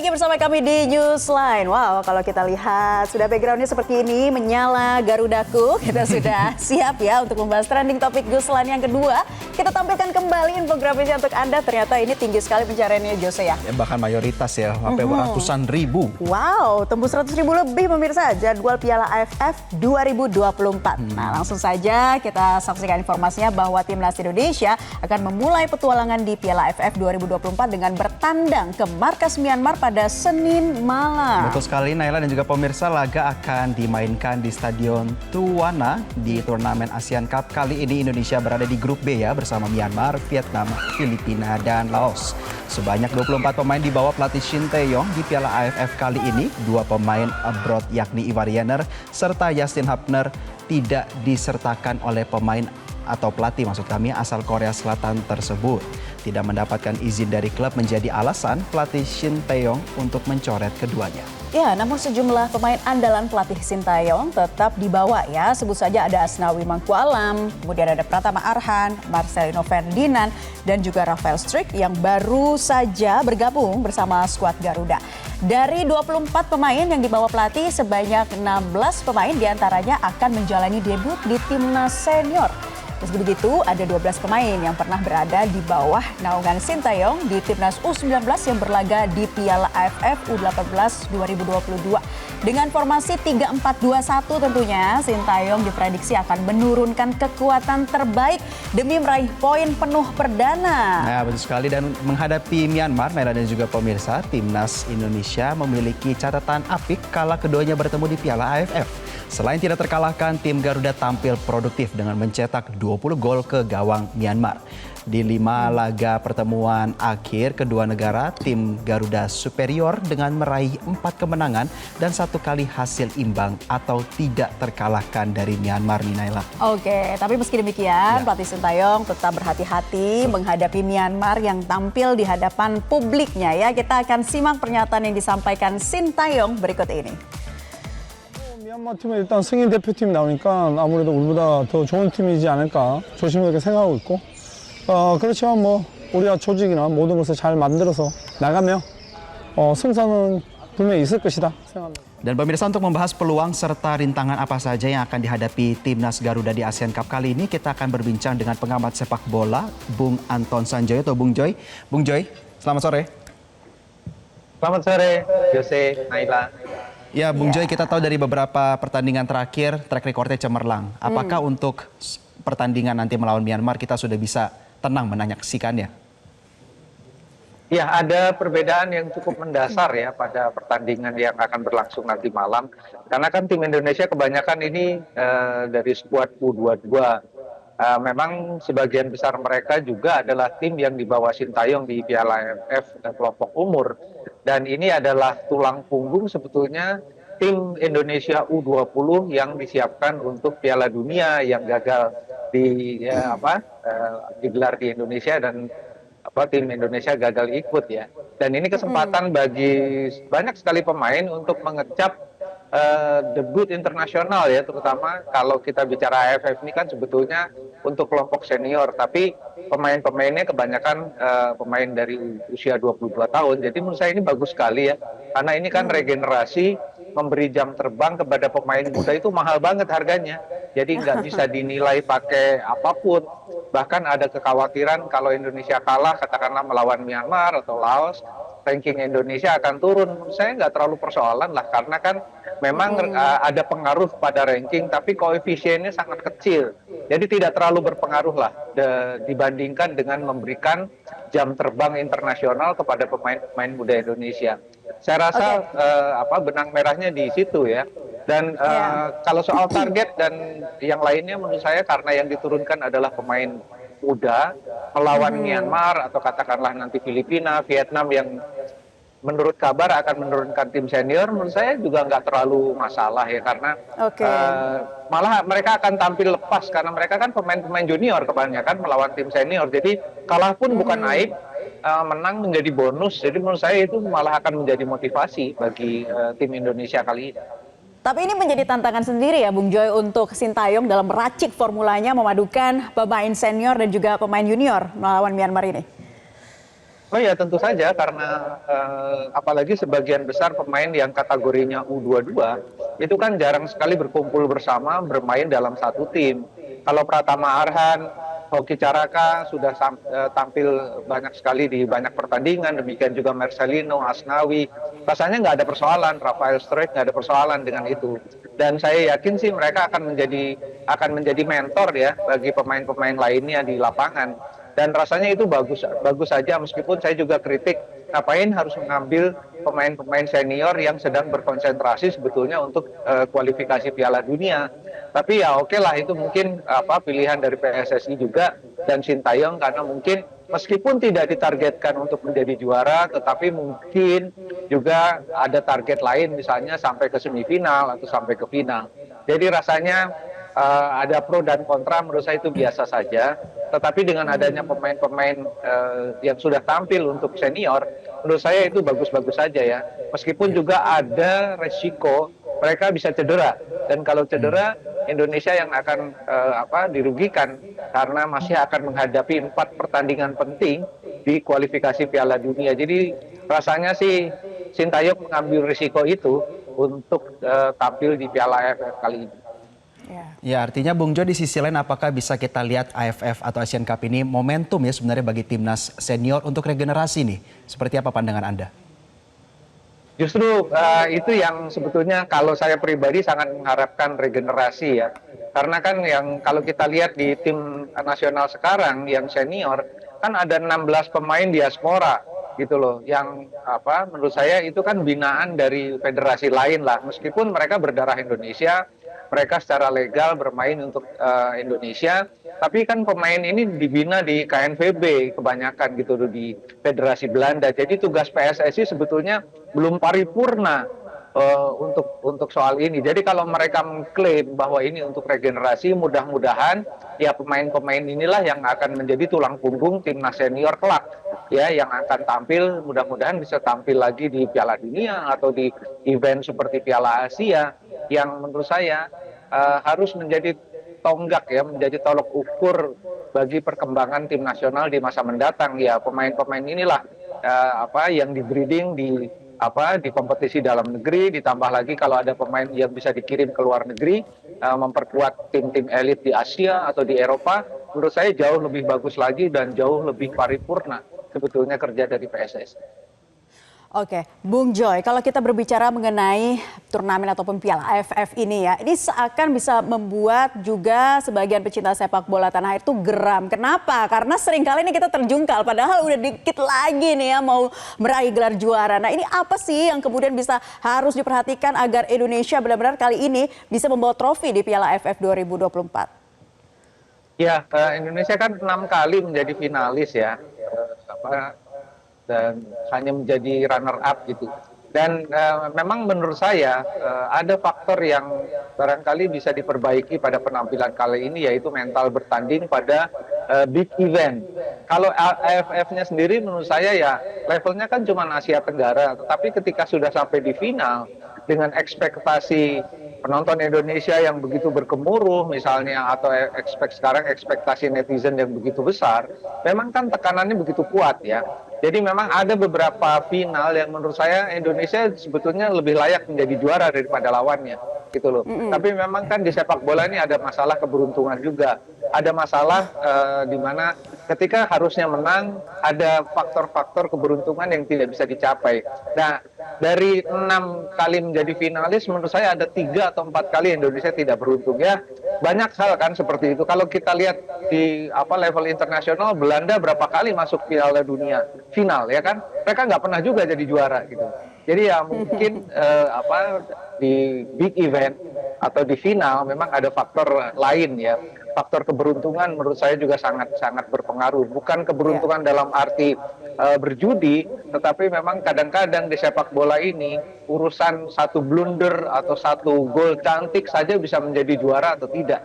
lagi bersama kami di Newsline. Wow, kalau kita lihat sudah backgroundnya seperti ini, menyala Garudaku. Kita sudah siap ya untuk membahas trending topik Newsline yang kedua. Kita tampilkan kembali infografisnya untuk Anda. Ternyata ini tinggi sekali pencariannya, Jose ya. Bahkan mayoritas ya, sampai ratusan ribu. Wow, tembus 100 ribu lebih pemirsa jadwal Piala AFF 2024. Nah, langsung saja kita saksikan informasinya bahwa Timnas Indonesia akan memulai petualangan di Piala AFF 2024 dengan bertandang ke markas Myanmar pada Senin malam. Betul sekali Naila dan juga pemirsa, laga akan dimainkan di Stadion Tuwana di turnamen ASEAN Cup. Kali ini Indonesia berada di grup B ya bersama Myanmar, Vietnam, Filipina, dan Laos. Sebanyak 24 pemain dibawa pelatih Shin Tae-yong di Piala AFF kali ini. 2 pemain abroad yakni Ivar Jenner serta Justin Hapner tidak disertakan oleh pemain atau pelatih maksud kami asal Korea Selatan tersebut. Tidak mendapatkan izin dari klub menjadi alasan pelatih Shin Tae-yong untuk mencoret keduanya. Ya, namun sejumlah pemain andalan pelatih Shin Tae-yong tetap dibawa ya. Sebut saja ada Asnawi Mangkualam, kemudian ada Pratama Arhan, Marcelino Ferdinand, dan juga Rafael Struijk yang baru saja bergabung bersama skuad Garuda. Dari 24 pemain yang dibawa pelatih, sebanyak 16 pemain diantaranya akan menjalani debut di timnas senior. Meski begitu, ada 12 pemain yang pernah berada di bawah naungan Shin Tae-yong di Timnas U19 yang berlaga di Piala AFF U18 2022. Dengan formasi 3-4-2-1 tentunya, Shin Tae-yong diprediksi akan menurunkan kekuatan terbaik demi meraih poin penuh perdana. Nah, betul sekali, dan menghadapi Myanmar, Naila dan juga pemirsa, Timnas Indonesia memiliki catatan apik kala keduanya bertemu di Piala AFF. Selain tidak terkalahkan, tim Garuda tampil produktif dengan mencetak 20 gol ke gawang Myanmar. Di 5 laga pertemuan akhir kedua negara, tim Garuda superior dengan meraih 4 kemenangan dan 1 kali hasil imbang atau tidak terkalahkan dari Myanmar nih Naila. Oke, tapi meski demikian, pelatih Shin Tae-yong tetap berhati-hati menghadapi Myanmar yang tampil di hadapan publiknya ya. Kita akan simak pernyataan yang disampaikan Shin Tae-yong berikut ini. 미얀마 팀은 일단 승인 대표팀 나오니까 아무래도 우리보다 더 좋은 팀이지 않을까 조심스럽게 생각하고 있고 그렇지만 뭐 우리가 조직이나 모든 것을 잘 만들어서 나가면 승산은 분명히 있을 것이다 생각합니다. Dan pemirsa, untuk membahas peluang serta rintangan apa saja yang akan dihadapi Timnas Garuda di ASEAN Cup kali ini, kita akan berbincang dengan pengamat sepak bola Bung Anton Sanjoyo atau Bung Joy. Bung Joy, selamat sore. Selamat sore, Jose, Naila. Ya, Bung Joy, kita tahu dari beberapa pertandingan terakhir track recordnya cemerlang. Apakah untuk pertandingan nanti melawan Myanmar kita sudah bisa tenang menyaksikannya? Ya, ada perbedaan yang cukup mendasar ya pada pertandingan yang akan berlangsung nanti malam. Karena kan tim Indonesia kebanyakan ini dari skuad U22. Memang sebagian besar mereka juga adalah tim yang dibawa Shin Tae-yong di Piala AFF kelompok umur. Dan ini adalah tulang punggung sebetulnya tim Indonesia U20 yang disiapkan untuk Piala Dunia yang gagal digelar di Indonesia dan tim Indonesia gagal ikut ya. Dan ini kesempatan bagi banyak sekali pemain untuk mengecap debut internasional ya, terutama kalau kita bicara AFF ini kan sebetulnya untuk kelompok senior, tapi pemain-pemainnya kebanyakan pemain dari usia 22 tahun. Jadi menurut saya ini bagus sekali ya, karena ini kan regenerasi, memberi jam terbang kepada pemain muda itu mahal banget harganya. Jadi nggak bisa dinilai pakai apapun. Bahkan ada kekhawatiran kalau Indonesia kalah, katakanlah melawan Myanmar atau Laos, ranking Indonesia akan turun. Menurut saya nggak terlalu persoalan lah, karena kan memang ada pengaruh pada ranking, tapi koefisiennya sangat kecil. Jadi tidak terlalu berpengaruh lah dibandingkan dengan memberikan jam terbang internasional kepada pemain-pemain muda Indonesia. Saya rasa benang merahnya di situ ya. Dan kalau soal target dan yang lainnya, menurut saya karena yang diturunkan adalah pemain muda melawan Myanmar atau katakanlah nanti Filipina, Vietnam yang menurut kabar akan menurunkan tim senior, menurut saya juga nggak terlalu masalah ya, karena malah mereka akan tampil lepas karena mereka kan pemain-pemain junior kebanyakan melawan tim senior. Jadi kalah pun bukan aib, menang menjadi bonus. Jadi menurut saya itu malah akan menjadi motivasi bagi tim Indonesia kali ini. Tapi ini menjadi tantangan sendiri ya Bung Joy untuk Shin Tae-yong dalam meracik formulanya memadukan pemain senior dan juga pemain junior melawan Myanmar ini. Oh ya tentu saja karena apalagi sebagian besar pemain yang kategorinya U22 itu kan jarang sekali berkumpul bersama bermain dalam satu tim. Kalau Pratama Arhan, Hoki Caraka sudah tampil banyak sekali di banyak pertandingan, demikian juga Marcelino, Asnawi. Rasanya nggak ada persoalan, Rafael Struijk nggak ada persoalan dengan itu. Dan saya yakin sih mereka akan menjadi mentor ya bagi pemain-pemain lainnya di lapangan. Dan rasanya itu bagus saja meskipun saya juga kritik ngapain harus mengambil pemain-pemain senior yang sedang berkonsentrasi sebetulnya untuk kualifikasi Piala Dunia. Tapi ya oke lah itu mungkin pilihan dari PSSI juga dan Sintayong karena mungkin meskipun tidak ditargetkan untuk menjadi juara tetapi mungkin juga ada target lain misalnya sampai ke semifinal atau sampai ke final. Jadi rasanya ada pro dan kontra menurut saya itu biasa saja. Tetapi dengan adanya pemain-pemain yang sudah tampil untuk senior, menurut saya itu bagus-bagus saja ya. Meskipun juga ada resiko mereka bisa cedera. Dan kalau cedera, Indonesia yang akan dirugikan karena masih akan menghadapi 4 pertandingan penting di kualifikasi Piala Dunia. Jadi rasanya sih Sintayong mengambil risiko itu untuk tampil di Piala AFF kali ini. Ya artinya Bung Jo di sisi lain apakah bisa kita lihat AFF atau Asian Cup ini momentum ya sebenarnya bagi timnas senior untuk regenerasi nih. Seperti apa pandangan Anda? Justru itu yang sebetulnya kalau saya pribadi sangat mengharapkan regenerasi ya. Karena kan yang kalau kita lihat di tim nasional sekarang yang senior kan ada 16 pemain diaspora gitu loh. Yang menurut saya itu kan binaan dari federasi lain lah. Meskipun mereka berdarah Indonesia, mereka secara legal bermain untuk Indonesia, tapi kan pemain ini dibina di KNVB kebanyakan gitu di Federasi Belanda. Jadi tugas PSSI sebetulnya belum paripurna untuk soal ini. Jadi kalau mereka mengklaim bahwa ini untuk regenerasi, mudah-mudahan ya pemain-pemain inilah yang akan menjadi tulang punggung timnas senior kelak ya yang akan tampil, mudah-mudahan bisa tampil lagi di Piala Dunia atau di event seperti Piala Asia yang menurut saya harus menjadi tonggak ya, menjadi tolok ukur bagi perkembangan tim nasional di masa mendatang ya. Pemain-pemain inilah yang di-breeding di kompetisi dalam negeri, ditambah lagi kalau ada pemain yang bisa dikirim ke luar negeri, memperkuat tim-tim elit di Asia atau di Eropa, menurut saya jauh lebih bagus lagi dan jauh lebih paripurna sebetulnya kerja dari PSSI. Oke, Bung Joy, kalau kita berbicara mengenai turnamen ataupun Piala AFF ini ya, ini seakan bisa membuat juga sebagian pecinta sepak bola tanah air itu geram. Kenapa? Karena seringkali ini kita terjungkal, padahal udah dikit lagi nih ya mau meraih gelar juara. Nah ini apa sih yang kemudian bisa harus diperhatikan agar Indonesia benar-benar kali ini bisa membawa trofi di Piala AFF 2024? Ya, Indonesia kan 6 kali menjadi finalis ya. Dan hanya menjadi runner up gitu. Dan memang menurut saya ada faktor yang barangkali bisa diperbaiki pada penampilan kali ini yaitu mental bertanding pada big event. Kalau AFF-nya sendiri menurut saya ya levelnya kan cuma Asia Tenggara, tetapi ketika sudah sampai di final dengan ekspektasi penonton Indonesia yang begitu bergemuruh misalnya atau sekarang ekspektasi netizen yang begitu besar, memang kan tekanannya begitu kuat ya. Jadi memang ada beberapa final yang menurut saya Indonesia sebetulnya lebih layak menjadi juara daripada lawannya gitu loh. Tapi memang kan di sepak bola ini ada masalah keberuntungan juga. Ada masalah di mana ketika harusnya menang ada faktor-faktor keberuntungan yang tidak bisa dicapai. Nah, dari 6 kali menjadi finalis menurut saya ada 3 atau 4 kali Indonesia tidak beruntung ya. Banyak hal kan seperti itu. Kalau kita lihat di level internasional, Belanda berapa kali masuk Piala Dunia final ya kan? Mereka nggak pernah juga jadi juara gitu. Jadi ya mungkin di big event atau di final memang ada faktor lain ya. Faktor keberuntungan menurut saya juga sangat berpengaruh. Bukan keberuntungan dalam arti berjudi, tetapi memang kadang-kadang di sepak bola ini urusan satu blunder atau satu gol cantik saja bisa menjadi juara atau tidak.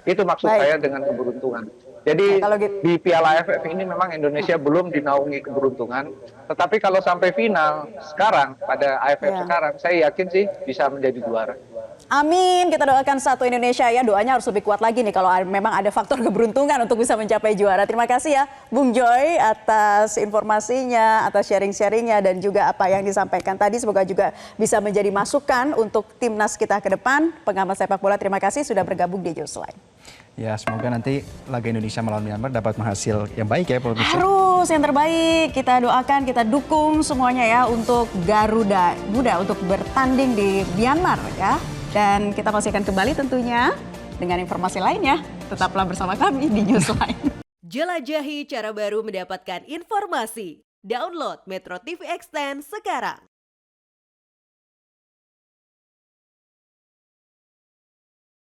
Itu maksud saya dengan keberuntungan. Jadi di Piala AFF ini memang Indonesia belum dinaungi keberuntungan, tetapi kalau sampai final sekarang pada AFF sekarang, saya yakin sih bisa menjadi juara. Amin, kita doakan satu Indonesia ya. Doanya harus lebih kuat lagi nih kalau memang ada faktor keberuntungan untuk bisa mencapai juara. Terima kasih ya Bung Joy atas informasinya, atas sharing-sharingnya dan juga apa yang disampaikan tadi. Semoga juga bisa menjadi masukan untuk timnas kita ke depan. Pengamat sepak bola, terima kasih sudah bergabung di Newsline. Ya, semoga nanti laga Indonesia melawan Myanmar dapat menghasil yang baik ya, pemirsa. Harus yang terbaik, kita doakan, kita dukung semuanya ya untuk Garuda Muda untuk bertanding di Myanmar ya. Dan kita masih akan kembali tentunya dengan informasi lainnya. Tetaplah bersama kami di Newsline. Jelajahi cara baru mendapatkan informasi. Download Metro TV Extend sekarang.